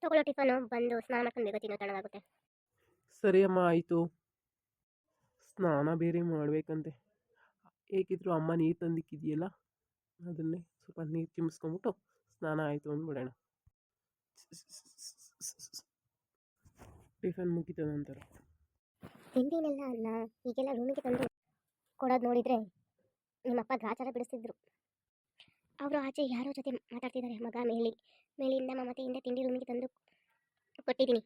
ತಗೊಳ್ಳೋ ಟಿಫನು ಬಂದು ಸ್ನಾನ ಮಾಡ್ಕೊಂಡು ಬೇಗ ತಿನ್ನೋ ತಣ್ಣಗಾಗುತ್ತೆ. ಸರಿ ಅಮ್ಮ, ಆಯಿತು. ಸ್ನಾನ ಬೇರೆ ಮಾಡಬೇಕಂತೆ. ಹೇಗಿದ್ರು ಅಮ್ಮ ನೀರು ತಂದಿಕ್ಕಿದೆಯಲ್ಲ, ಅದನ್ನೇ ಸ್ವಲ್ಪ ನೀರು ಚಿಮ್ಮಿಸ್ಕೊಂಬಿಟ್ಟು ಸ್ನಾನ ಆಯಿತು ಅಂದ್ಬಿಡೋಣ. ಟಿಫನ್ ಮುಗಿದ ನಂತರ ತಿಂಡಿನೆಲ್ಲ ಅನ್ನ ಈಗೆಲ್ಲ ರೂಮಿಗೆ ತಂದು ಕೊಡೋದು ನೋಡಿದರೆ ನಿಮ್ಮಪ್ಪ ಗ್ರಾಚಾರ ಬಿಡಿಸ್ತಿದ್ರು. ಅವರು ಆಚೆ ಯಾರೋ ಜೊತೆ ಮಾತಾಡ್ತಿದ್ದಾರೆ. ಮಗ ಮೇಲಿಂದ ಮಮತೆಯಿಂದ ತಿಂಡಿ ರೂಮಿಗೆ ತಂದು ಕೊಟ್ಟಿದ್ದೀನಿ.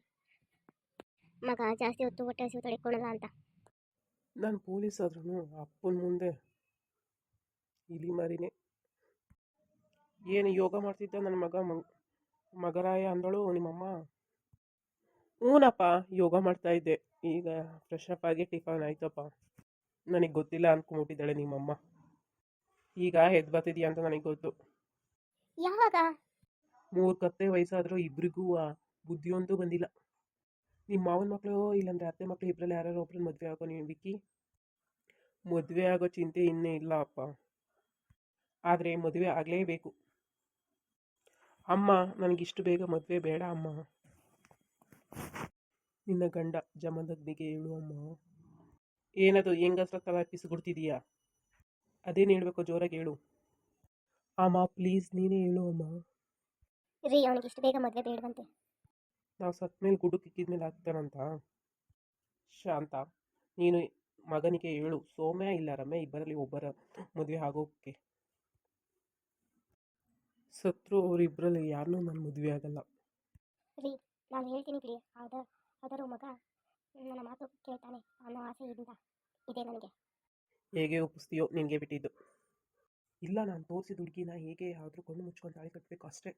ಮಗ ಜಾಸ್ತಿ ಹೊತ್ತು ಹೊಟ್ಟೆ ಹಸಿವು ತಡೆಕೊಳ್ಳಲ್ಲ ಅಂತ. ನಾನು ಪೊಲೀಸ್ ಆದ್ರೂ ಅಪ್ಪನ ಮುಂದೆ ಇಲಿ ಮರಿನೇ. ಏನು ಯೋಗ ಮಾಡ್ತಿದ್ದ ನನ್ನ ಮಗರಾಯ ಅಂದಳು ನಿಮ್ಮಮ್ಮ. ಹ್ಞೂನಪ್ಪ, ಯೋಗ ಮಾಡ್ತಾ ಇದ್ದೆ. ಈಗ ಫ್ರೆಶ್ ಅಪ್ ಆಗಿ ಟಿಫನ್ ಆಯ್ತಪ್ಪ. ನನಗೆ ಗೊತ್ತಿಲ್ಲ ಅಂದ್ಕೊಂಬಿಟ್ಟಿದ್ದಾಳೆ ನಿಮ್ಮಮ್ಮ. ಈಗ ಎದ್ದು ಬರ್ತಿದ್ಯಾ ಅಂತ ನನಗೆ ಗೊತ್ತು. ಯಾವಾಗ? 3 ಕತ್ತೆ ವಯಸ್ಸಾದರೂ ಇಬ್ರಿಗೂ ಬುದ್ಧಿಯೊಂದು ಬಂದಿಲ್ಲ. ನಿಮ್ಮ ಮಾವನ ಮಕ್ಕಳು ಇಲ್ಲಾಂದ್ರೆ ಅತ್ತೆ ಮಕ್ಕಳು ಇಬ್ಬರಲ್ಲಿ ಯಾರು ಒಬ್ರನ್ನ ಮದುವೆ ಆಗೋ ನೀವು ವಿಕ್ಕಿ. ಮದುವೆ ಆಗೋ ಚಿಂತೆ ಇನ್ನೇ ಇಲ್ಲ ಅಪ್ಪ, ಆದರೆ ಮದುವೆ ಆಗಲೇಬೇಕು. ಅಮ್ಮ, ನನಗಿಷ್ಟು ಬೇಗ ಮದುವೆ ಬೇಡ ಅಮ್ಮ. ನಿನ್ನ ಗಂಡ ಜಮದಗ್ನಿಗೆ ಹೇಳು ಅಮ್ಮ. ಏನದು ಹೆಂಗಸ್ರ ಥರ ಪಿಸುಗುಡ್ತಿದೀಯಾ? ಅದೇನು ಹೇಳ್ಬೇಕು, ಜೋರಾಗಿ ಹೇಳು ಅಮ್ಮ ಪ್ಲೀಸ್, ನೀನೇ ಹೇಳು ಅಮ್ಮ. ರೀ, ಅವನಿಗೆ ಇಷ್ಟು ಬೇಗ ಮದುವೆ ಬೇಡವಂತೆ. ನಾವು ಸತ್ ಮೇಲೆ ಗುಡ್ಡಕ್ಕೆ ಇಕ್ಕಿದ್ಮೇಲೆ ಆಗ್ತಾನಂತ. ಶಾಂತ, ನೀನು ಮಗನಿಗೆ ಹೇಳು, ಸೌಮ್ಯ ಇಲ್ಲ ರಮ್ಯ ಇಬ್ಬರಲ್ಲಿ ಒಬ್ಬರ ಮದುವೆ ಆಗೋಕ್ಕೆ. ಸತ್ರು ಅವರಿಬ್ಬರಲ್ಲಿ ಯಾರನ್ನೂ ನಾನು ಮದುವೆ ಆಗಲ್ಲ. ರೀ, ನಾನು ಹೇಳ್ತೀನಿ ಬಿಡಿ. ಆದರೂ ಮಗ ನನ್ನ ಮಾತು ಕೇಳ್ತಾನೆ ಅನ್ನೋ ಆಸೆಯಿಂದ ಇದೆ ನನಗೆ. ಹೇಗೆ ಒಪ್ಪಿಸ್ತೀಯೋ ನಿನಗೆ ಬಿಟ್ಟಿದ್ದು. ಇಲ್ಲ, ನಾನು ತೋರಿಸಿದ ಹುಡುಗಿನ ಹೇಗೆ ಆದರೂ ಕೊಂಡು ಮುಚ್ಕೊಂಡು ತಾಳಿ ಕಟ್ಟಬೇಕು ಅಷ್ಟೇ.